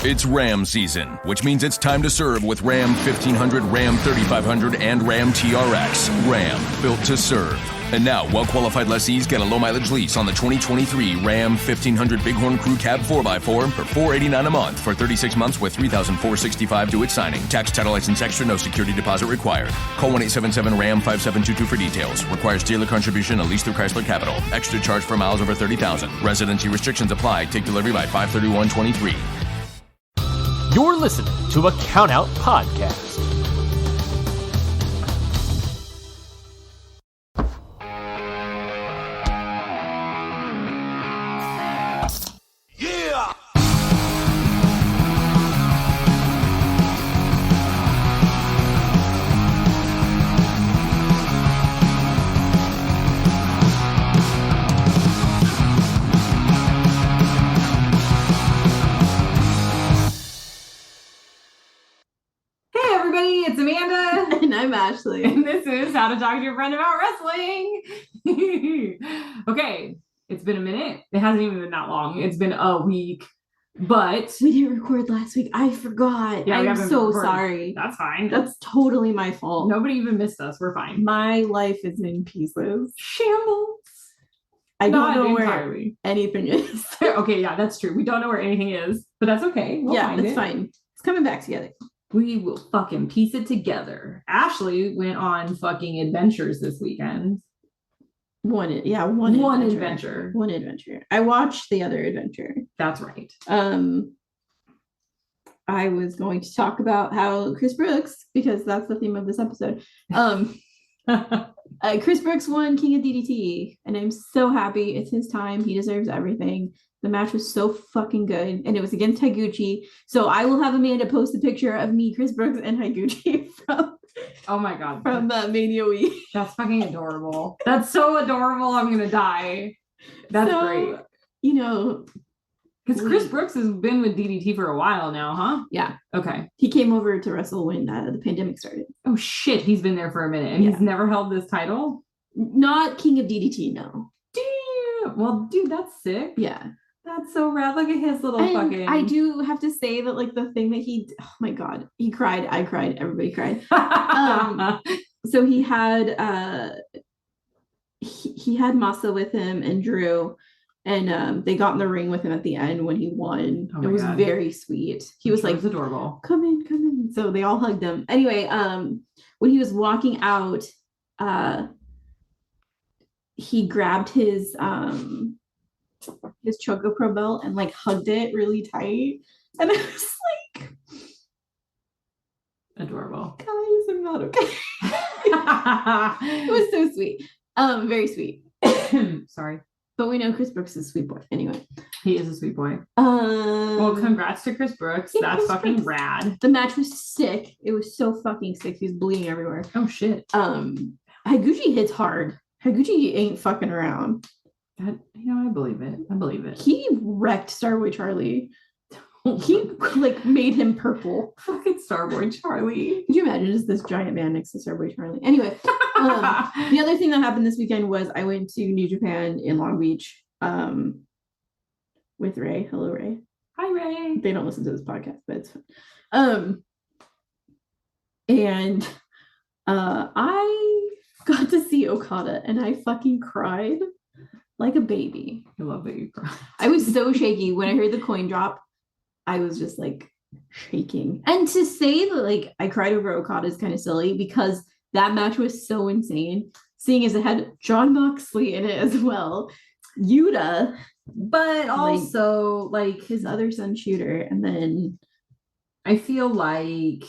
It's Ram season, which means it's time to serve with Ram 1500, Ram 3500, and Ram TRX. Ram, built to serve. And now, well-qualified lessees get a low-mileage lease on the 2023 Ram 1500 Bighorn Crew Cab 4x4 for $489 a month for 36 months with $3,465 due at signing. Tax, title, license extra, no security deposit required. Call 1-877-RAM-5722 for details. Requires dealer contribution, a lease through Chrysler Capital. Extra charge for miles over 30,000. Residency restrictions apply. Take delivery by 5/31/23. You're listening to a Countout Podcast. Yeah! It's Amanda. And I'm Ashley. And this is How to Talk to Your Friend About Wrestling. Okay, it's been a minute. It hasn't even been that long. It's been a week. But we didn't record last week. I forgot. Yeah, I'm so sorry. That's fine. That's totally my fault. Nobody even missed us. We're fine. My life is in pieces. Shambles. I don't know entirely. Where anything is. Okay, yeah, that's true. We don't know where anything is, but that's okay. We'll find it's fine. It's coming back together. We will fucking piece it together. Ashley went on fucking adventures this weekend. One adventure. One adventure. I watched the other adventure. That's right. I was going to talk about how Chris Brooks, because that's the theme of this episode. Chris Brooks won King of DDT, and I'm so happy. It's his time. He deserves everything. The match was so fucking good, and it was against Higuchi. So I will have Amanda post a picture of me, Chris Brooks, and Higuchi from oh my god, from Mania Week. That's fucking adorable. That's so adorable. I'm gonna die. That's great. You know, because Chris Brooks has been with DDT for a while now, huh? Yeah. Okay. He came over to wrestle when the pandemic started. Oh shit, he's been there for a minute, and he's never held this title. Not King of DDT, no. Damn. Well, dude, that's sick. Yeah. That's so rad. Look at his little fucking... I do have to say that, like, the thing that oh my god, he cried, I cried, everybody cried. So he had he had Masa with him and Drew, and they got in the ring with him at the end when he won. It was very sweet. He was like, adorable. Come in. So they all hugged him. Anyway, when he was walking out, he grabbed his Choco Pro belt and like hugged it really tight, and I was like, adorable. Guys, I'm not okay. It was so sweet. Very sweet. Sorry, but we know Chris Brooks is a sweet boy. Anyway, he is a sweet boy. Well, congrats to Chris Brooks. That's fucking rad. The match was sick. It was so fucking sick. He was bleeding everywhere. Oh shit. Higuchi hits hard. Higuchi ain't fucking around. That, I believe it. He wrecked Starboy Charlie. He like made him purple. Fucking Starboy Charlie. Could you imagine just this giant man next to Starboy Charlie? Anyway, the other thing that happened this weekend was I went to New Japan in Long Beach with Ray. Hello, Ray. Hi, Ray. They don't listen to this podcast, but it's fun. And I got to see Okada, and I fucking cried like a baby. I love that you cried. I was so shaky when I heard the coin drop. I was just like shaking. And to say that like I cried over Okada is kind of silly because that match was so insane. Seeing as it had Jon Moxley in it as well, Yuta, but also like his other son Shooter, and then I feel like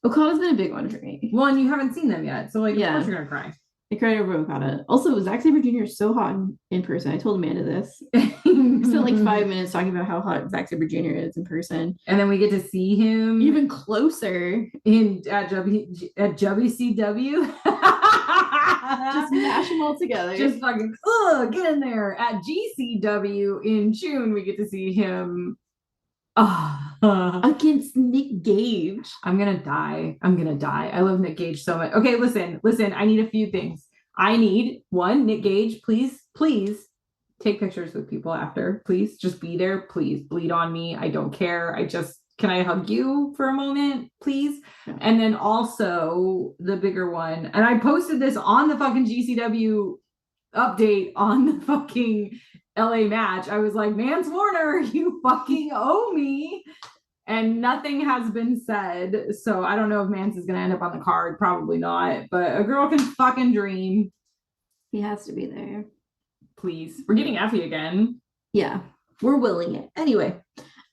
Okada's been a big one for me. One, you haven't seen them yet, so like of course you're gonna cry. I cried over Okada. Also, Zack Sabre Jr. is so hot in person. I told Amanda this. We spent like 5 minutes talking about how hot Zack Sabre Jr. is in person. And then we get to see him even closer at WCW. Just mash them all together. Just fucking, get in there. At GCW in June, we get to see him against Nick Gage. I'm gonna die. I love Nick Gage so much. Okay, listen. I need a few things. I need one, Nick Gage, please take pictures with people after, please. Just be there, please. Bleed on me. I don't care. Can I hug you for a moment, please? Yeah. And then also the bigger one, and I posted this on the fucking GCW update on the fucking LA match. I was like, Mance Warner, you fucking owe me. And nothing has been said. So I don't know if Mance is going to end up on the card. Probably not. But a girl can fucking dream. He has to be there. Please. We're getting Effie again. Yeah. We're willing it. Anyway.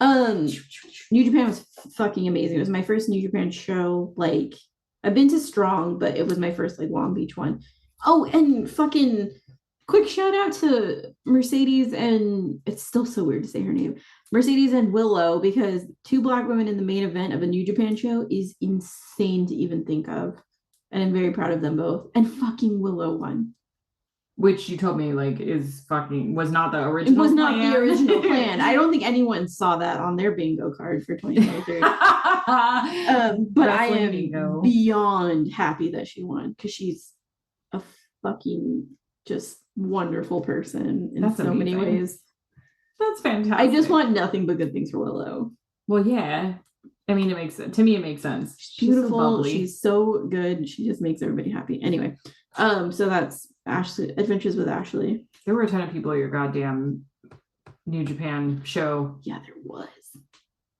New Japan was fucking amazing. It was my first New Japan show. Like, I've been to Strong, but it was my first like Long Beach one. Oh, and fucking quick shout out to Mercedes, and it's still so weird to say her name, Mercedes and Willow, because 2 Black women in the main event of a New Japan show is insane to even think of. And I'm very proud of them both. And fucking Willow won. Which you told me like was not the original plan. It was not the original plan. I don't think anyone saw that on their bingo card for 2023. But I am beyond happy that she won, because she's a fucking just wonderful person in so many ways. That's fantastic. I just want nothing but good things for Willow. Well, yeah. I mean, it makes sense. She's beautiful. She's so good. She just makes everybody happy. Anyway, so that's Ashley, Adventures with Ashley. There were a ton of people at your goddamn New Japan show. Yeah, there was.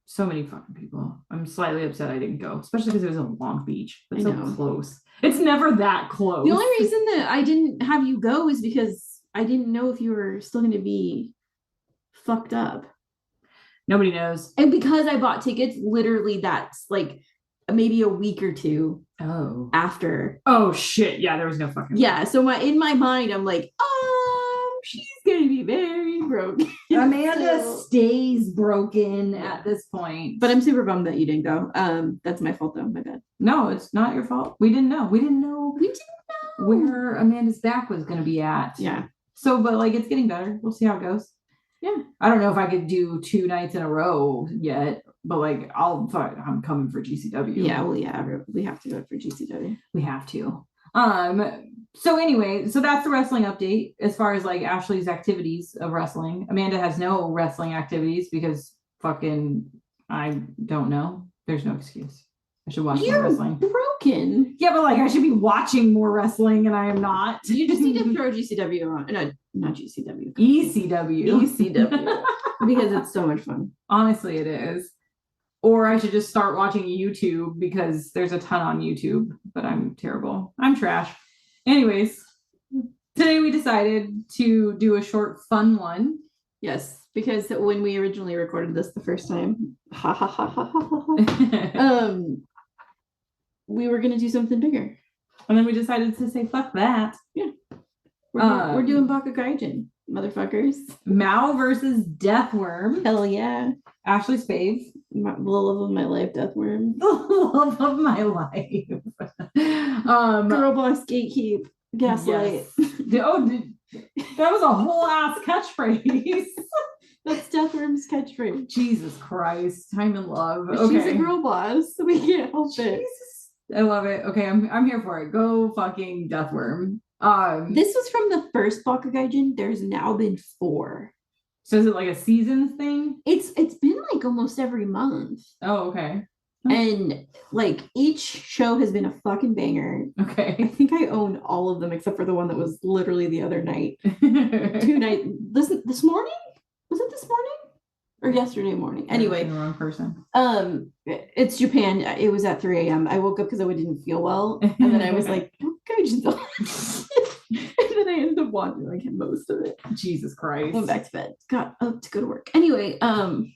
So many fucking people. I'm slightly upset I didn't go, especially because it was in Long Beach. It's so close. It's never that close. The only reason that I didn't have you go is because I didn't know if you were still going to be fucked up. Nobody knows. And because I bought tickets, literally that's like maybe a week or two after. Oh shit. Yeah, there was no fucking so in my mind, I'm like, she's gonna be very broken. Amanda stays broken at this point. But I'm super bummed that you didn't go. That's my fault though. My bad. No, it's not your fault. We didn't know where Amanda's back was gonna be at. Yeah. So, but like it's getting better. We'll see how it goes. Yeah. I don't know if I could do 2 nights in a row yet, but like I'm coming for GCW. Yeah, well, yeah, we have to go for GCW. We have to. So anyway, so that's the wrestling update as far as like Ashley's activities of wrestling. Amanda has no wrestling activities because fucking I don't know. There's no excuse. I should watch more wrestling. Broken. Yeah, but like I should be watching more wrestling and I am not. You just need to throw GCW on. No, not GCW. ECW. Because it's so much fun. Honestly, it is. Or I should just start watching YouTube because there's a ton on YouTube, but I'm terrible. I'm trash. Anyways, today we decided to do a short fun one. Yes, because when we originally recorded this the first time, we were going to do something bigger. And then we decided to say, fuck that. Yeah. We're doing Baka Gaijin, motherfuckers. Mao versus DEATHWORM. Hell yeah. Ashley's fave. The love of my life, DEATHWORM. The love of my life. Girlboss, Gatekeep, Gaslight. Yes. That was a whole ass catchphrase. That's DEATHWORM's catchphrase. Jesus Christ. Time and love. Okay. She's a girl boss, so we can't help it. I love it. Okay, I'm here for it. Go fucking DEATHWORM. This was from the first Baka Gaijin. There's now been 4. So is it like a seasons thing? It's been like almost every month. Oh, okay. And like each show has been a fucking banger. Okay. I think I own all of them except for the one that was literally the other night. 2 nights. This morning? Was it this morning? Or yesterday morning? Anyway. The wrong person. It's Japan. It was at 3 a.m. I woke up because I didn't feel well. And then I was like, Gaijin's on. And then I ended up watching like most of it. Jesus Christ. Went back to bed. Got up to go to work. Anyway, so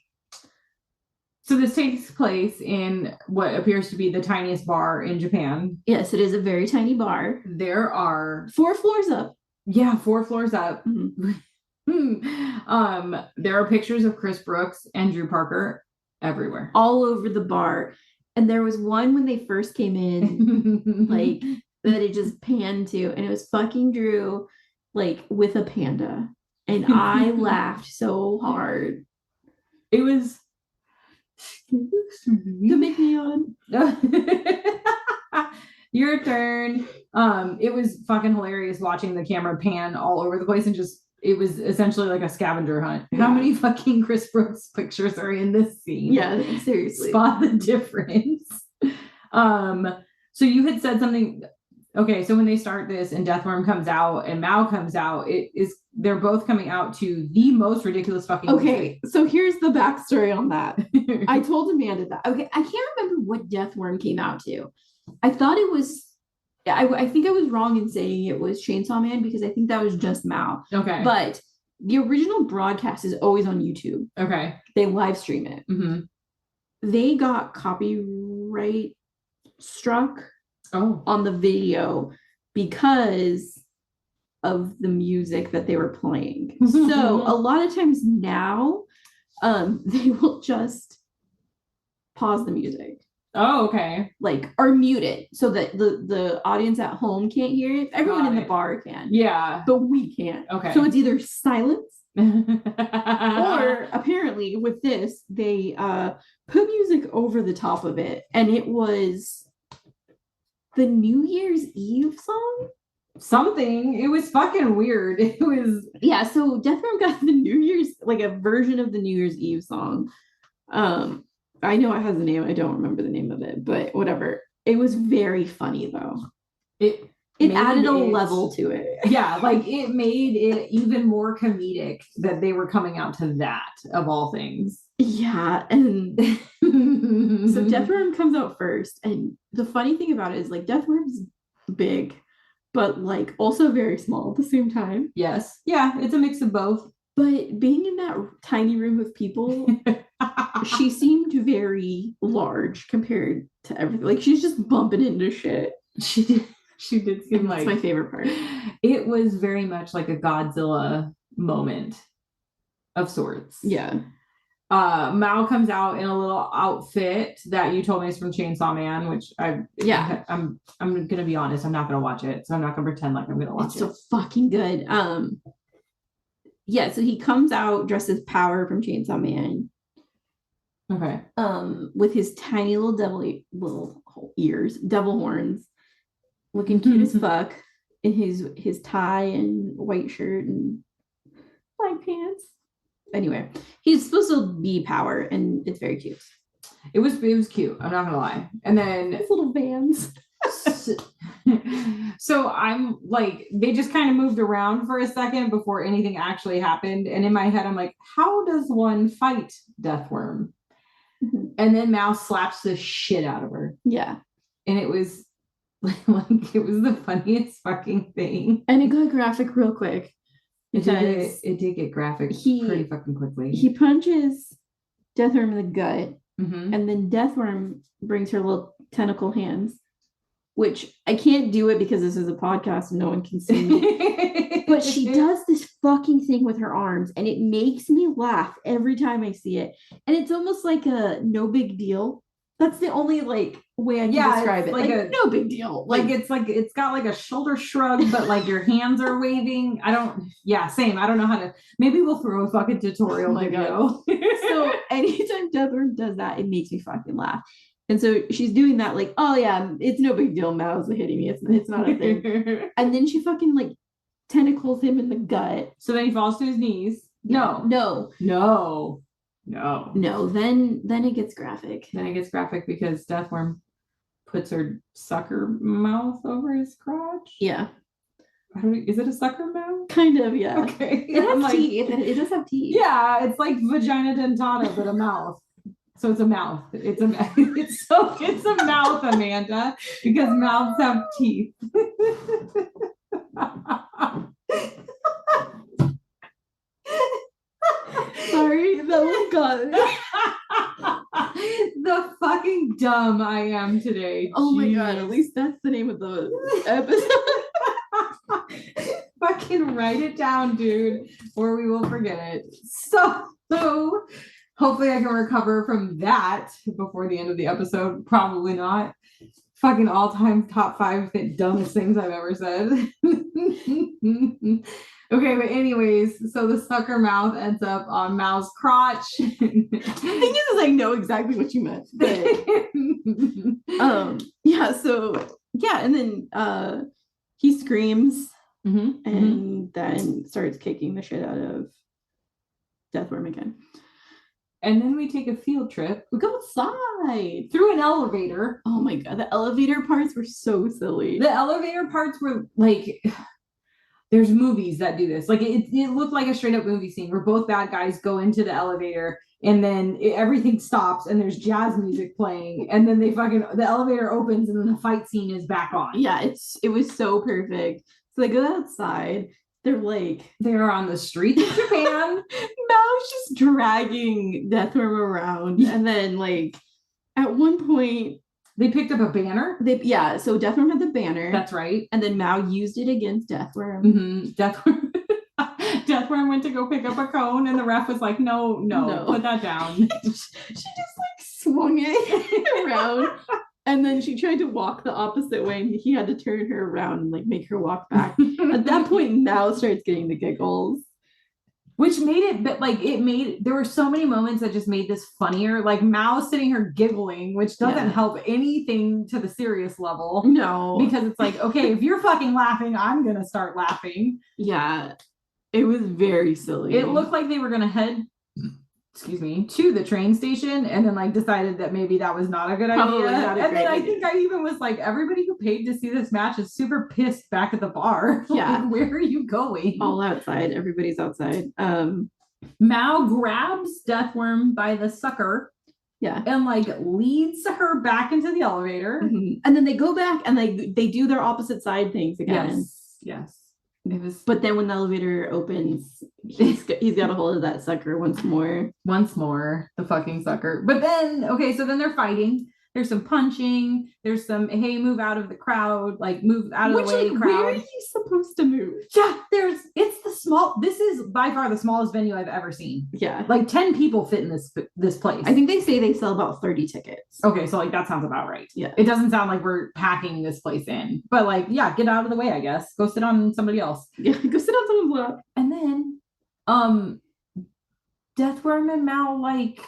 this takes place in what appears to be the tiniest bar in Japan. Yes, it is a very tiny bar. There are 4 floors up. Yeah, 4 floors up. Mm-hmm. There are pictures of Chris Brooks and Drew Parker everywhere. All over the bar. And there was one when they first came in, like that it just panned to, and it was fucking Drew, like with a panda. And I laughed so hard. It was to make me on. Your turn. It was fucking hilarious watching the camera pan all over the place and just it was essentially like a scavenger hunt. How many fucking Chris Brooks pictures are in this scene? Yeah, seriously. Spot the difference. So you had said something. Okay, so when they start this and Deathworm comes out and Mao comes out, they're both coming out to the most ridiculous fucking music. So here's the backstory on that. I told Amanda that. Okay, I can't remember what Deathworm came out to. I thought it was, I think I was wrong in saying it was Chainsaw Man because I think that was just Mao. Okay. But the original broadcast is always on YouTube. Okay. They live stream it. Mm-hmm. They got copyright struck on the video because of the music that they were playing. So a lot of times now, they will just pause the music. Oh, okay. Like, or mute it so that the audience at home can't hear it. Everyone in the bar can. Yeah. But we can't. Okay. So it's either silence or apparently with this, they put music over the top of it. And it was the New Year's Eve song? Something. It was fucking weird. It was. Yeah, so Deathworm got the New Year's, like a version of the New Year's Eve song. I know it has a name. I don't remember the name of it, but whatever. It was very funny though. It added a level to it. Yeah, like it made it even more comedic that they were coming out to that of all things. Yeah, and so Deathworm comes out first, and the funny thing about it is like Deathworm's big, but like also very small at the same time. Yes. Yeah, it's a mix of both. But being in that tiny room of people, she seemed very large compared to everything. Like she's just bumping into shit. She did seem like. That's my favorite part. It was very much like a Godzilla moment of sorts. Yeah. Mao comes out in a little outfit that you told me is from Chainsaw Man, which I'm gonna be honest, I'm not gonna watch it, so I'm not gonna pretend like I'm gonna watch it. It's so fucking good. Yeah, so he comes out dressed as Power from Chainsaw Man. Okay. With his tiny little devil horns, looking cute as fuck, in his tie and white shirt and black pants. Anyway, he's supposed to be Power, and it's very cute. It was cute. I'm not gonna lie. And then his little vans. So I'm like, they just kind of moved around for a second before anything actually happened. And in my head, I'm like, how does one fight Deathworm? Mm-hmm. And then Mouse slaps the shit out of her. Yeah. And it was like it was the funniest fucking thing. And it got graphic real quick. Because it did get graphic pretty fucking quickly. He punches Deathworm in the gut, mm-hmm. and then Deathworm brings her little tentacle hands, which I can't do it because this is a podcast and no one can see me. But she does this fucking thing with her arms, and it makes me laugh every time I see it. And it's almost like a no big deal. That's the only like way I can describe it. Like no big deal. Like it's got like a shoulder shrug, but like your hands are waving. Same. I don't know how to. Maybe we'll throw a fucking tutorial video. So anytime Deathworm does that, it makes me fucking laugh. And so she's doing that like, oh yeah, it's no big deal. Mao's hitting me. It's not a thing. And then she fucking like tentacles him in the gut. So then he falls to his knees. No. Then it gets graphic. Then it gets graphic because Deathworm puts her sucker mouth over his crotch. Yeah. Is it a sucker mouth? Kind of, yeah. Okay. It has teeth. It does have teeth. Yeah, it's like vagina dentata, but a mouth. So it's a mouth. It's a mouth, Amanda, because mouths have teeth. Sorry, that was gone. The fucking dumb I am today. Oh my god, at least that's the name of the episode. Fucking write it down, dude, or we will forget it. So hopefully I can recover from that before the end of the episode. Probably not. Fucking all-time top 5 dumbest things I've ever said. Okay, but anyways, so the sucker mouth ends up on Mao's crotch. The thing is I know exactly what you meant. But, and then he screams and then starts kicking the shit out of Deathworm again. And then we take a field trip. We go outside Through an elevator. Oh my god, the elevator parts were so silly. The elevator parts were like, there's movies that do this. Like it looked like a straight up movie scene where both bad guys go into the elevator and then everything stops and there's jazz music playing and then the elevator opens and then the fight scene is back on. Yeah, it was so perfect. So they go outside. They're on the streets of Japan. Mao's just dragging Deathworm around. And then like at one point they picked up a banner. So Deathworm had the banner. That's right. And then Mao used it against Deathworm. Deathworm went to go pick up a cone and the ref was like, no, put that down. She just like swung it around. And then she tried to walk the opposite way, and he had to turn her around and like make her walk back. At that point, Mao starts getting the giggles, which made it. But like there were so many moments that just made this funnier. Like Mao sitting here giggling, which doesn't help anything to the serious level. No, because it's like, okay, if you're fucking laughing, I'm gonna start laughing. Yeah, it was very silly. It looked like they were gonna head to the train station and then like decided that maybe that was not a good idea. And then I think I even was like, everybody who paid to see this match is super pissed back at the bar. Yeah. Like, where are you going? All outside. Everybody's outside. Mao grabs Deathworm by the sucker. Yeah. And like leads her back into the elevator. And then they go back and they do their opposite side things again. Yes. But then when the elevator opens, he's got a hold of that sucker once more, the fucking sucker. But then, okay, so then they're fighting. There's some punching. There's some, hey, move out of the crowd, like move out of the way, like, crowd. Where are you supposed to move? Yeah, this is by far the smallest venue I've ever seen. Yeah. Like 10 people fit in this place. I think they say they sell about 30 tickets. Okay, so like that sounds about right. Yeah. It doesn't sound like we're packing this place in. But like, yeah, get out of the way, I guess. Go sit on somebody else. Yeah, go sit on someone's lap. And then Deathworm and Mal like,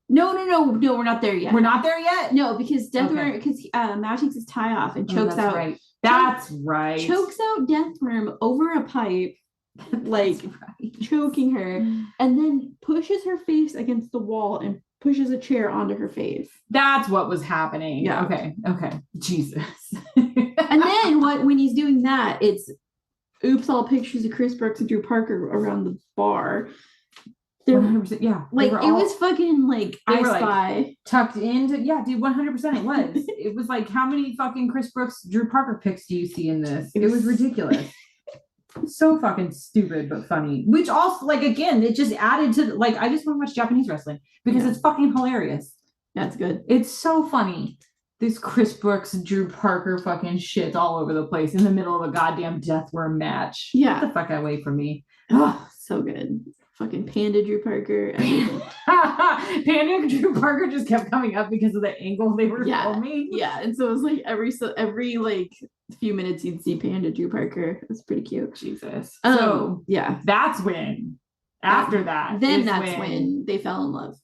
No, we're not there yet. We're not there yet? No, because Deathworm, because Mao takes his tie off and chokes out. Right. That's right. Chokes out Deathworm over a pipe, like choking her, and then pushes her face against the wall and pushes a chair onto her face. That's what was happening. Yeah. Okay. Jesus. And then when he's doing that, it's oops, all pictures of Chris Brooks and Drew Parker around the bar. 100%, yeah. Like it was fucking like I Spy. Like, tucked into, yeah, dude, 100% it was. It was like, how many fucking Chris Brooks, Drew Parker pics do you see in this? It was ridiculous. So fucking stupid, but funny. Which also, like, again, it just added to, like, I just want to watch Japanese wrestling because it's fucking hilarious. That's good. It's so funny. This Chris Brooks, Drew Parker fucking shit all over the place in the middle of a goddamn Deathworm match. Yeah. Get the fuck away from me. Oh, so good. Fucking Panda Drew Parker. Panda Drew Parker just kept coming up because of the angle they were filming. Yeah, and so it was like every like few minutes you'd see Panda Drew Parker. It was pretty cute. Jesus. So yeah, that's when. After that, that's when they fell in love.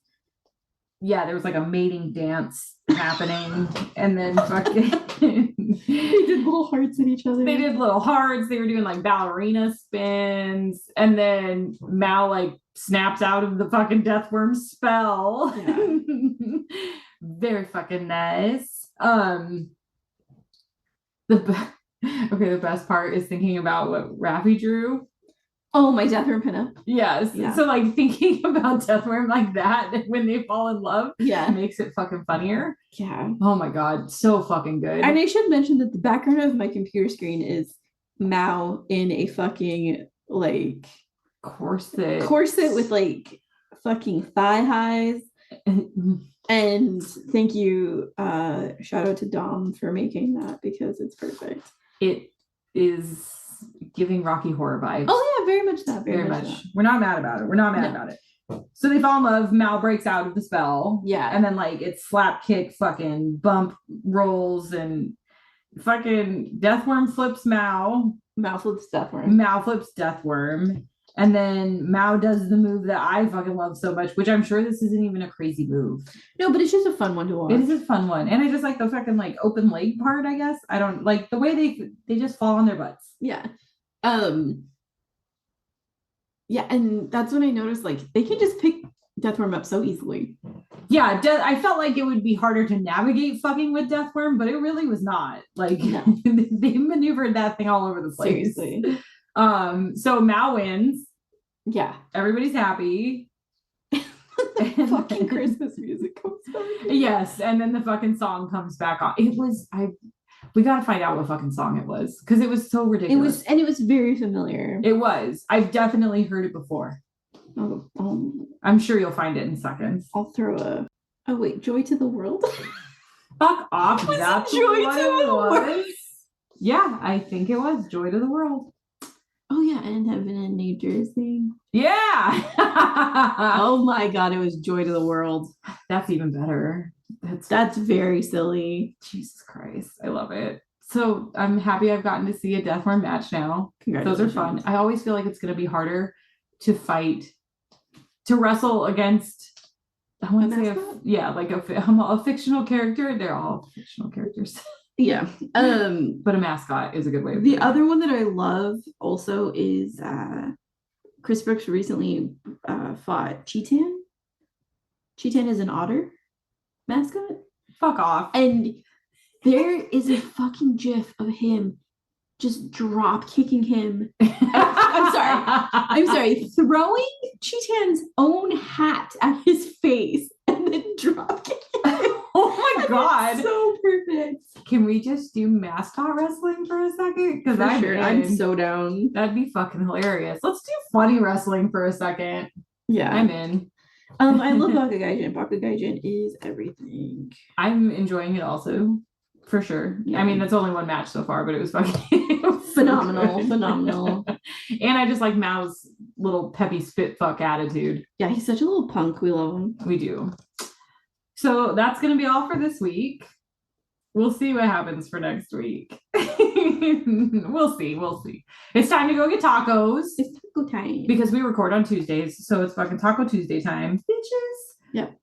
Yeah, there was like a mating dance happening, and then fucking they did little hearts at each other. They did little hearts. They were doing like ballerina spins, and then Mal like snaps out of the fucking Deathworm spell. Yeah. Very fucking nice. The best part is thinking about what Rafi drew. Oh, my Deathworm pinup. Yes. Yeah. So like thinking about Deathworm like that when they fall in love, makes it fucking funnier. Yeah. Oh my god, so fucking good. And I should mention that the background of my computer screen is Mao in a fucking like corset with like fucking thigh highs. And thank you, shout out to Dom for making that because it's perfect. It is giving Rocky Horror vibes. Oh yeah, very much that. Very much. That. We're not mad about it. So they fall in love. Mal breaks out of the spell. Yeah. And then like it's slap kick, fucking bump rolls, and fucking Deathworm flips Mal. Mal flips Deathworm. And then Mao does the move that I fucking love so much, which I'm sure this isn't even a crazy move. No, but it's just a fun one to watch. It is a fun one. And I just like the fucking like open leg part, I guess. I don't like the way they just fall on their butts. Yeah. Yeah, and that's when I noticed like they can just pick DEATHWORM up so easily. Yeah, I felt like it would be harder to navigate fucking with DEATHWORM, but it really was not. Like they maneuvered that thing all over the place. Seriously. So Mao wins. Yeah. Everybody's happy. The fucking Christmas music comes back. Yes, and then the fucking song comes back on. We gotta find out what fucking song it was because it was so ridiculous. It was very familiar. It was. I've definitely heard it before. I'm sure you'll find it in seconds. I'll throw oh wait, Joy to the World. Fuck off. Was That's Joy what to it the was. World? Yeah, I think it was Joy to the World. Oh yeah, and Heaven in New Jersey. Yeah. Oh my god, it was Joy to the World. That's even better. That's very silly. Jesus Christ. I love it. So I'm happy I've gotten to see a DEATHWORM match now. Those are fun. I always feel like it's going to be harder to wrestle against, I want to say, a fictional character. They're all fictional characters. Yeah. But a mascot is a good way. The other one that I love also is Chris Brooks recently fought Cheetan. Cheetan is an otter mascot. Fuck off. And there is a fucking gif of him just drop kicking him. I'm sorry, throwing Cheetan's own hat at his face and then drop kicking him. Oh my god. So perfect. Can we just do mascot wrestling for a second? Because I'm so down. That'd be fucking hilarious. Let's do funny wrestling for a second. Yeah. I'm in. I love Baka Gaijin. Baka Gaijin is everything. I'm enjoying it also, for sure. Yeah. I mean, that's only one match so far, but it was fucking phenomenal. And I just like Mao's little peppy spit fuck attitude. Yeah, he's such a little punk. We love him. We do. So that's going to be all for this week. We'll see what happens for next week. We'll see. It's time to go get tacos. It's taco time. Because we record on Tuesdays, so it's fucking Taco Tuesday time. Bitches. Yep.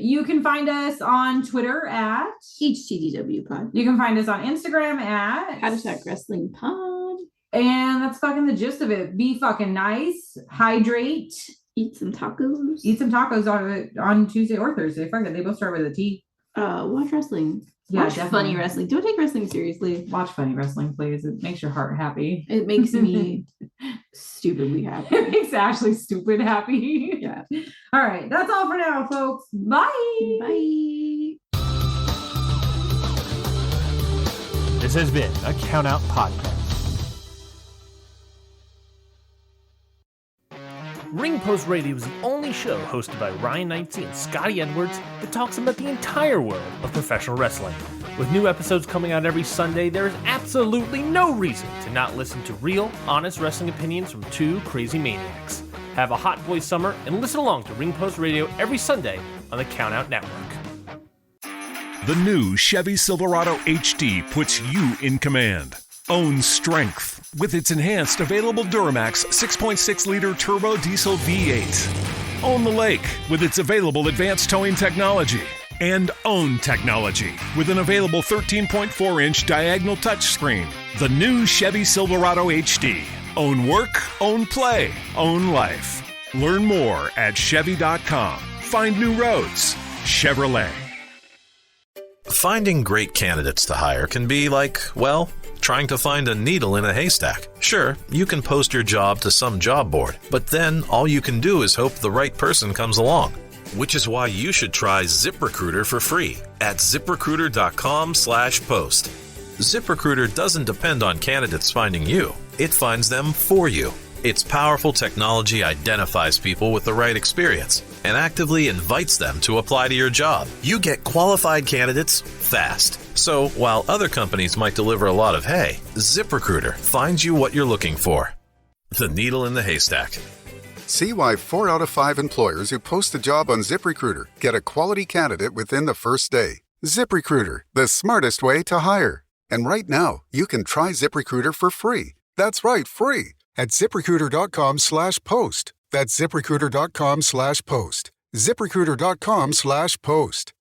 You can find us on Twitter at HTTWPod. You can find us on Instagram at #WrestlingPod. And that's fucking the gist of it. Be fucking nice. Hydrate. Eat some tacos. Eat some tacos on Tuesday or Thursday. Fuck it. They both start with a T. Watch wrestling. Yeah, watch definitely. Funny wrestling. Don't take wrestling seriously. Watch funny wrestling, please. It makes your heart happy. It makes me stupidly happy. It makes Ashley stupid happy. Yeah. All right. That's all for now, folks. Bye. Bye. This has been a Count Out Podcast. Ring Post Radio is the only show hosted by Ryan Knightsey and Scotty Edwards that talks about the entire world of professional wrestling. With new episodes coming out every Sunday, there is absolutely no reason to not listen to real, honest wrestling opinions from two crazy maniacs. Have a hot boy summer and listen along to Ring Post Radio every Sunday on the Count Out Network. The new Chevy Silverado HD puts you in command. Own strength with its enhanced available Duramax 6.6-liter turbo diesel V8. Own the lake with its available advanced towing technology. And own technology with an available 13.4-inch diagonal touchscreen. The new Chevy Silverado HD. Own work, own play, own life. Learn more at Chevy.com. Find new roads. Chevrolet. Finding great candidates to hire can be like, well, trying to find a needle in a haystack. Sure, you can post your job to some job board, but then all you can do is hope the right person comes along. Which is why you should try ZipRecruiter for free at ZipRecruiter.com/post. ZipRecruiter doesn't depend on candidates finding you. It finds them for you. Its powerful technology identifies people with the right experience and actively invites them to apply to your job. You get qualified candidates fast. So while other companies might deliver a lot of hay, ZipRecruiter finds you what you're looking for. The needle in the haystack. See why 4 out of 5 employers who post a job on ZipRecruiter get a quality candidate within the first day. ZipRecruiter, the smartest way to hire. And right now, you can try ZipRecruiter for free. That's right, free. At ZipRecruiter.com/post. That's ZipRecruiter.com/post. ZipRecruiter.com/post.